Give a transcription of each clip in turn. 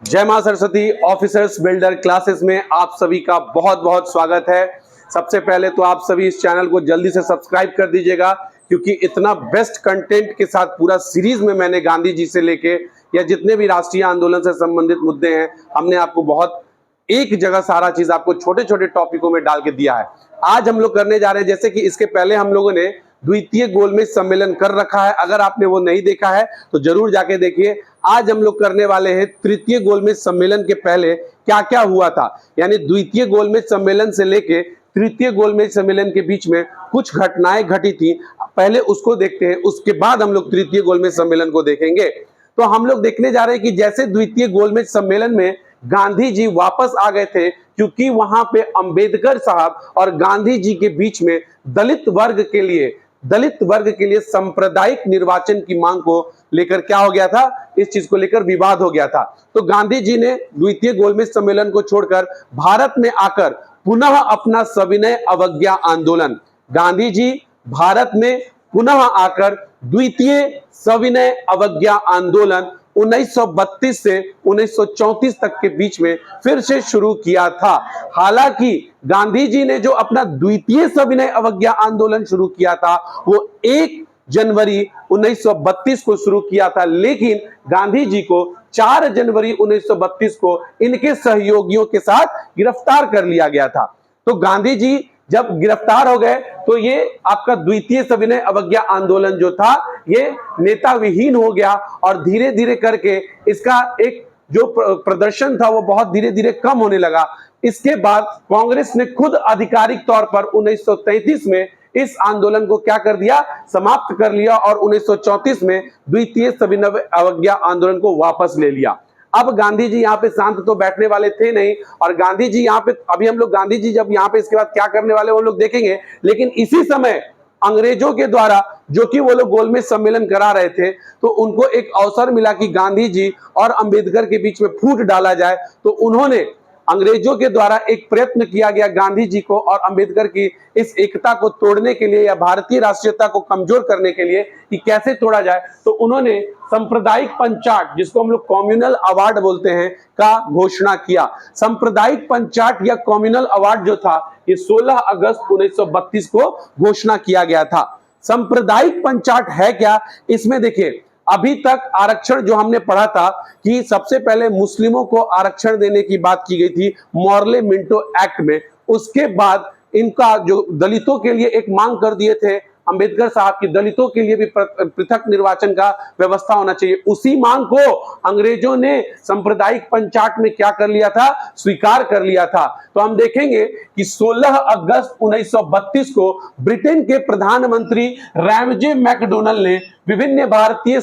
जय मां Saraswati officers builder classes में आप सभी का बहुत बहुत स्वागत है। सबसे पहले तो आप सभी इस चैनल को जल्दी से सब्सक्राइब कर दीजिएगा, क्योंकि इतना बेस्ट कंटेंट के साथ पूरा सीरीज में मैंने गांधी जी से लेके या जितने भी राष्ट्रीय आंदोलन से संबंधित मुद्दे हैं, हमने आपको बहुत एक जगह सारा चीज आपको छोटे छोटे टॉपिकों में डाल के दिया है। आज हम लोग करने जा रहे हैं, जैसे कि इसके पहले हम लोगों ने द्वितीय गोलमेज सम्मेलन कर रखा है। अगर आपने वो नहीं देखा है तो जरूर जाके देखिए। आज हम लोग करने वाले हैं तृतीय गोलमेज सम्मेलन के पहले क्या क्या हुआ था, यानी द्वितीय गोलमेज सम्मेलन से लेके तृतीय गोलमेज सम्मेलन के बीच में कुछ घटनाएं घटी थी। पहले उसको देखते हैं, उसके बाद हम लोग तृतीय गोलमेज सम्मेलन को देखेंगे। तो हम लोग देखने जा रहे हैं कि जैसे द्वितीय गोलमेज सम्मेलन में गांधी जी वापस आ गए थे, क्योंकि वहां पे अंबेडकर साहब और गांधी जी के बीच में दलित वर्ग के लिए सांप्रदायिक निर्वाचन की मांग को लेकर क्या हो गया था, इस चीज को लेकर विवाद हो गया था। तो गांधी जी ने द्वितीय गोलमेज सम्मेलन को छोड़कर भारत में आकर पुनः अपना सविनय अवज्ञा आंदोलन, गांधी जी भारत में पुनः आकर द्वितीय सविनय अवज्ञा आंदोलन 1932 से 1934 तक के बीच में फिर से शुरू किया था। हालांकि गांधी जी ने जो अपना द्वितीय सविनय अवज्ञा आंदोलन शुरू किया था वो 1 जनवरी 1932 को शुरू किया था, लेकिन गांधी जी को 4 जनवरी 1932 को इनके सहयोगियों के साथ गिरफ्तार कर लिया गया था। तो गांधी जी जब गिरफ्तार हो गए तो ये आपका द्वितीय सविनय अवज्ञा आंदोलन जो था ये नेता विहीन हो गया, और धीरे धीरे करके इसका एक जो प्रदर्शन था वो बहुत धीरे धीरे कम होने लगा। इसके बाद कांग्रेस ने खुद आधिकारिक तौर पर 1933 में इस आंदोलन को क्या कर दिया, समाप्त कर लिया, और 1934 में द्वितीय सविनय अवज्ञा आंदोलन को वापस ले लिया। अब गांधी जी यहाँ पे शांत तो बैठने वाले थे नहीं, और गांधी जी यहाँ पे अभी हम लोग गांधी जी जब यहाँ पे इसके बाद क्या करने वाले वो लोग देखेंगे। लेकिन इसी समय अंग्रेजों के द्वारा, जो कि वो लोग गोलमेज सम्मेलन करा रहे थे, तो उनको एक अवसर मिला कि गांधी जी और अंबेडकर के बीच में फूट डाला जाए। तो उन्होंने अंग्रेजों के द्वारा एक प्रयत्न किया गया गांधी जी को और अंबेडकर की इस एकता को तोड़ने के लिए या भारतीय राष्ट्रीयता को कमजोर करने के लिए कि कैसे तोड़ा जाए। तो उन्होंने सांप्रदायिक पंचाट, जिसको हम लोग कम्युनल अवार्ड बोलते हैं, का घोषणा किया। सांप्रदायिक पंचाट या कम्युनल अवार्ड जो था ये 16 अगस्त 1932 को घोषणा किया गया था। सांप्रदायिक पंचाट है क्या, इसमें देखिए अभी तक आरक्षण जो हमने पढ़ा था कि सबसे पहले मुस्लिमों को आरक्षण देने की बात की गई थी मॉर्ले मिंटो एक्ट में। उसके बाद इनका जो दलितों के लिए एक मांग कर दिए थे अंबेडकर साहब की, दलितों के लिए भी पृथक निर्वाचन का व्यवस्था होना चाहिए। उसी मांग को अंग्रेजों ने सांप्रदायिक पंचाट में क्या कर लिया था, स्वीकार कर लिया था। तो हम देखेंगे कि 16 अगस्त 1932 को ब्रिटेन के प्रधानमंत्री रैमजे मैकडोनल्ड ने विभिन्न भारतीय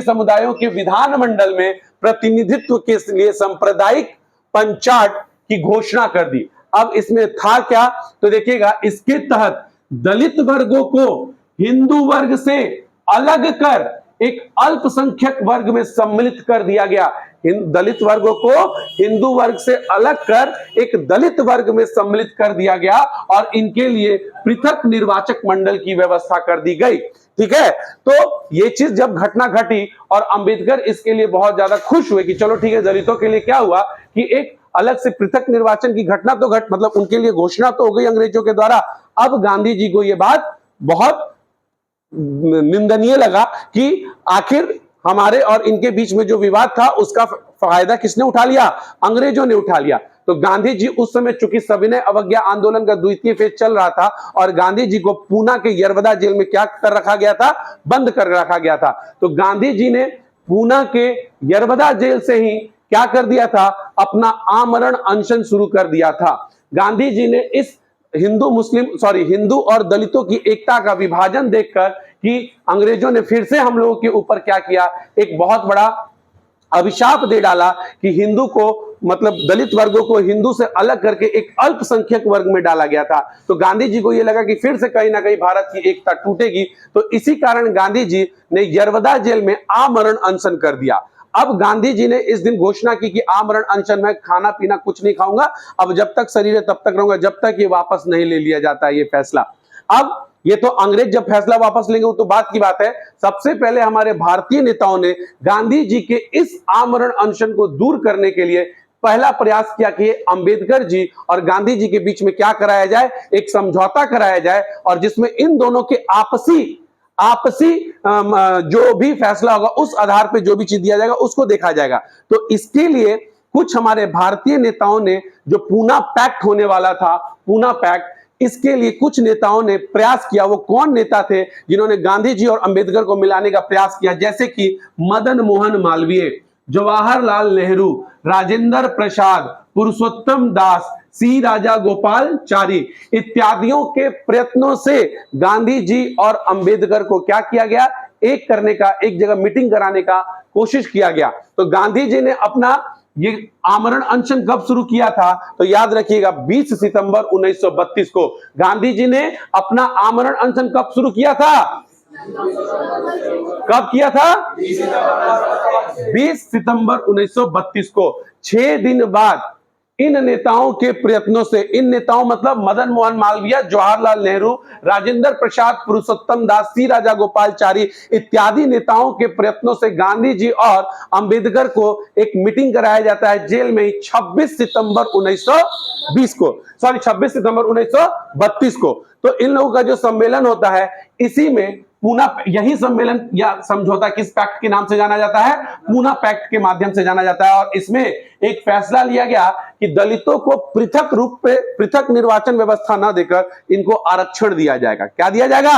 समुदायों के विधानमंडल में प्रतिनिधित्व के लिए सांप्रदायिक पंचाट की घोषणा कर दी। अब इसमें था क्या, तो देखिएगा, इसके तहत दलित वर्गों को हिंदू वर्ग से अलग कर एक अल्पसंख्यक वर्ग में सम्मिलित कर दिया गया। दलित वर्गों को हिंदू वर्ग से अलग कर एक दलित वर्ग में सम्मिलित कर दिया गया, और इनके लिए पृथक निर्वाचक मंडल की व्यवस्था कर दी गई। ठीक है, तो ये चीज जब घटना घटी और अंबेडकर इसके लिए बहुत ज्यादा खुश हुए कि चलो ठीक है, दलितों के लिए क्या हुआ कि एक अलग से पृथक निर्वाचन की घटना तो मतलब उनके लिए घोषणा तो हो गई अंग्रेजों के द्वारा। अब गांधी जी को यह बात बहुत निंदनीय लगा कि आखिर हमारे और इनके बीच में जो विवाद था उसका फायदा किसने उठा लिया, अंग्रेजों ने उठा लिया। तो गांधी जी उस समय चूंकि सविनय अवज्ञा आंदोलन का द्वितीय फेज चल रहा था और गांधी जी को पूना के यरवदा जेल में क्या कर रखा गया था, बंद कर रखा गया था। तो गांधी जी ने पूना के यरवदा जेल से ही क्या कर दिया था, अपना आमरण अनशन शुरू कर दिया था। गांधी जी ने इस हिंदू और दलितों की एकता का विभाजन देखकर कि अंग्रेजों ने फिर से हम लोगों के ऊपर क्या किया, एक बहुत बड़ा अभिशाप दे डाला कि हिंदू को मतलब दलित वर्गों को हिंदू से अलग करके एक अल्पसंख्यक वर्ग में डाला गया था। तो गांधी जी को यह लगा कि फिर से कहीं ना कहीं भारत की एकता टूटेगी। तो इसी कारण गांधी जी ने यरवदा जेल में आमरण अनशन कर दिया। अब गांधी जी ने इस दिन घोषणा की कि आमरण अनशन में खाना पीना कुछ नहीं खाऊंगा, अब जब तक शरीर है तब तक रहूंगा, जब तक ये वापस नहीं ले लिया जाता है ये फैसला। अब ये तो अंग्रेज जब फैसला वापस लेंगे वो तो बात की बात है। सबसे पहले हमारे भारतीय नेताओं ने गांधी जी के इस आमरण अनशन को दूर करने के लिए पहला प्रयास किया कि अंबेडकर जी और गांधी जी के बीच में क्या कराया जाए, एक समझौता कराया जाए और जिसमें इन दोनों के आपसी जो भी फैसला होगा उस आधार पे जो भी चीज दिया जाएगा उसको देखा जाएगा। तो इसके लिए कुछ हमारे भारतीय नेताओं ने, जो पूना पैक्ट होने वाला था, पूना पैक्ट, इसके लिए कुछ नेताओं ने प्रयास किया। वो कौन नेता थे जिन्होंने गांधी जी और अंबेडकर को मिलाने का प्रयास किया? जैसे कि मदन मोहन मालवीय, जवाहरलाल नेहरू, राजेंद्र प्रसाद, पुरुषोत्तम दास, सी राजा गोपालचारी इत्यादियों के प्रयत्नों से गांधी जी और अंबेडकर को क्या किया गया? एक करने का, एक जगह मीटिंग कराने का कोशिश किया गया। तो गांधी जी ने अपना ये आमरण अनशन कब शुरू किया था? तो याद रखिएगा 20 सितंबर 1932 को गांधी जी ने अपना आमरण अनशन कब शुरू किया था? कब किया था? 20 सितंबर 1932 को। 6 दिन बाद इन नेताओं के प्रयत्नों से, इन नेताओं मतलब मदन मोहन मालवीय, जवाहरलाल नेहरू, राजेंद्र प्रसाद, पुरुषोत्तम दास, सी राजा गोपालचारी इत्यादि नेताओं के प्रयत्नों से गांधी जी और अंबेडकर को एक मीटिंग कराया जाता है जेल में ही 26 सितंबर 1932 को। तो इन लोगों का जो सम्मेलन होता है, इसी में पूना, यही सम्मेलन या समझौता किस पैक्ट के नाम से जाना जाता है? पूना पैक्ट के माध्यम से जाना जाता है। और इसमें एक फैसला लिया गया कि दलितों को पृथक रूप पे, पृथक निर्वाचन व्यवस्था न देकर इनको आरक्षण दिया जाएगा। क्या दिया जाएगा?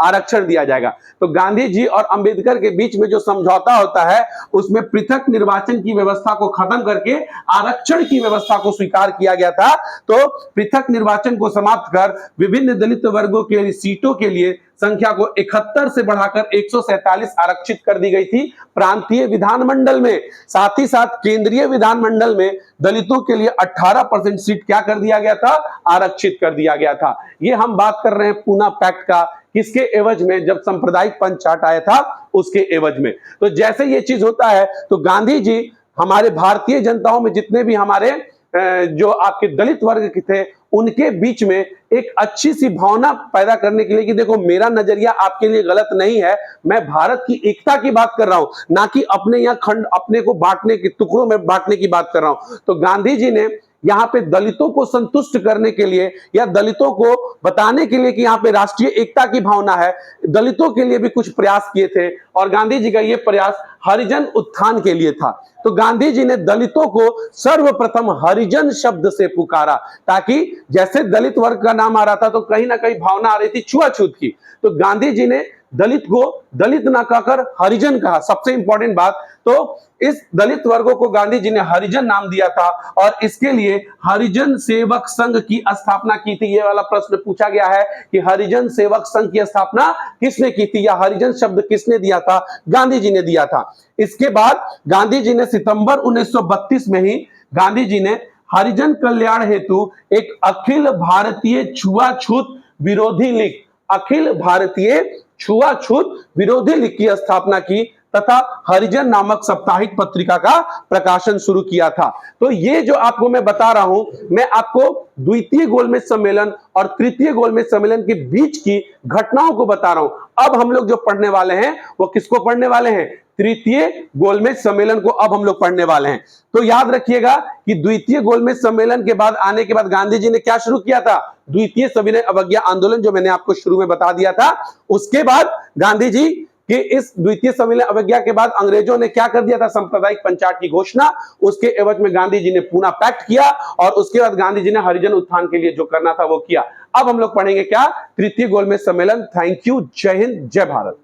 आरक्षण दिया जाएगा। तो गांधी जी और अंबेडकर के बीच में जो समझौता होता है उसमें पृथक निर्वाचन की व्यवस्था को खत्म करके आरक्षण की व्यवस्था को स्वीकार किया गया था। तो पृथक निर्वाचन को समाप्त कर विभिन्न दलित वर्गों के सीटों के लिए संख्या को 71 से बढ़ाकर 147 आरक्षित कर दी गई थी प्रांतीय विधानमंडल में। साथ ही साथ केंद्रीय विधानमंडल में दलितों के लिए 18% सीट क्या कर दिया गया था? आरक्षित कर दिया गया था। ये हम बात कर रहे हैं पूना पैक्ट का, किसके एवज में? जब सांप्रदायिक पंचायत आया था उसके एवज में। तो जैसे ये चीज होता है तो गांधी जी हमारे भारतीय जनताओं में जितने भी हमारे जो आपके दलित वर्ग के थे उनके बीच में एक अच्छी सी भावना पैदा करने के लिए कि देखो मेरा नजरिया आपके लिए गलत नहीं है, मैं भारत की एकता की बात कर रहा हूं, ना कि अपने यहाँ खंड, अपने को बांटने के, टुकड़ों में बांटने की बात कर रहा हूं। तो गांधी जी ने यहाँ पे दलितों को संतुष्ट करने के लिए या दलितों को बताने के लिए कि यहाँ पे राष्ट्रीय एकता की भावना है, दलितों के लिए भी कुछ प्रयास किए थे। और गांधी जी का ये प्रयास हरिजन उत्थान के लिए था। तो गांधी जी ने दलितों को सर्वप्रथम हरिजन शब्द से पुकारा, ताकि जैसे दलित वर्ग का नाम आ रहा था तो कहीं ना कहीं भावना आ रही थी छुआछूत की। तो गांधी जी ने दलित को दलित ना कहकर हरिजन कहा। सबसे इंपॉर्टेंट बात, तो इस दलित वर्गों को गांधी जी ने हरिजन नाम दिया था और इसके लिए हरिजन सेवक संघ की स्थापना की थी। ये वाला प्रश्न पूछा गया है कि हरिजन सेवक संघ की स्थापना किसने की थी या हरिजन शब्द किसने दिया था? गांधी जी ने दिया था। इसके बाद गांधी जी ने सितंबर 1932 में ही गांधी जी ने हरिजन कल्याण हेतु एक अखिल भारतीय छुआछूत विरोधी लीग, अखिल भारतीय छुआछूत विरोधी लीग की स्थापना की तथा हरिजन नामक साप्ताहिक पत्रिका का प्रकाशन शुरू किया था। तो ये जो आपको मैं बता रहा हूं, मैं आपको द्वितीय गोलमेज सम्मेलन और तृतीय गोलमेज सम्मेलन के बीच की घटनाओं को बता रहा हूं। अब हम लोग जो पढ़ने वाले हैं वो किसको पढ़ने वाले हैं? तृतीय गोलमेज सम्मेलन को अब हम लोग पढ़ने वाले हैं। तो याद रखिएगा कि द्वितीय गोलमेज सम्मेलन के बाद आने के बाद गांधी जी ने क्या शुरू किया था? द्वितीय सविनय अवज्ञा आंदोलन, जो मैंने आपको शुरू में बता दिया था। उसके बाद गांधी जी कि इस द्वितीय सविनय अवज्ञा के बाद अंग्रेजों ने क्या कर दिया था? सांप्रदायिक पंचायत की घोषणा। उसके एवज में गांधी जी ने पूना पैक्ट किया और उसके बाद गांधी जी ने हरिजन उत्थान के लिए जो करना था वो किया। अब हम लोग पढ़ेंगे क्या? तृतीय गोलमेज सम्मेलन। Thank you. जय हिंद, जय भारत।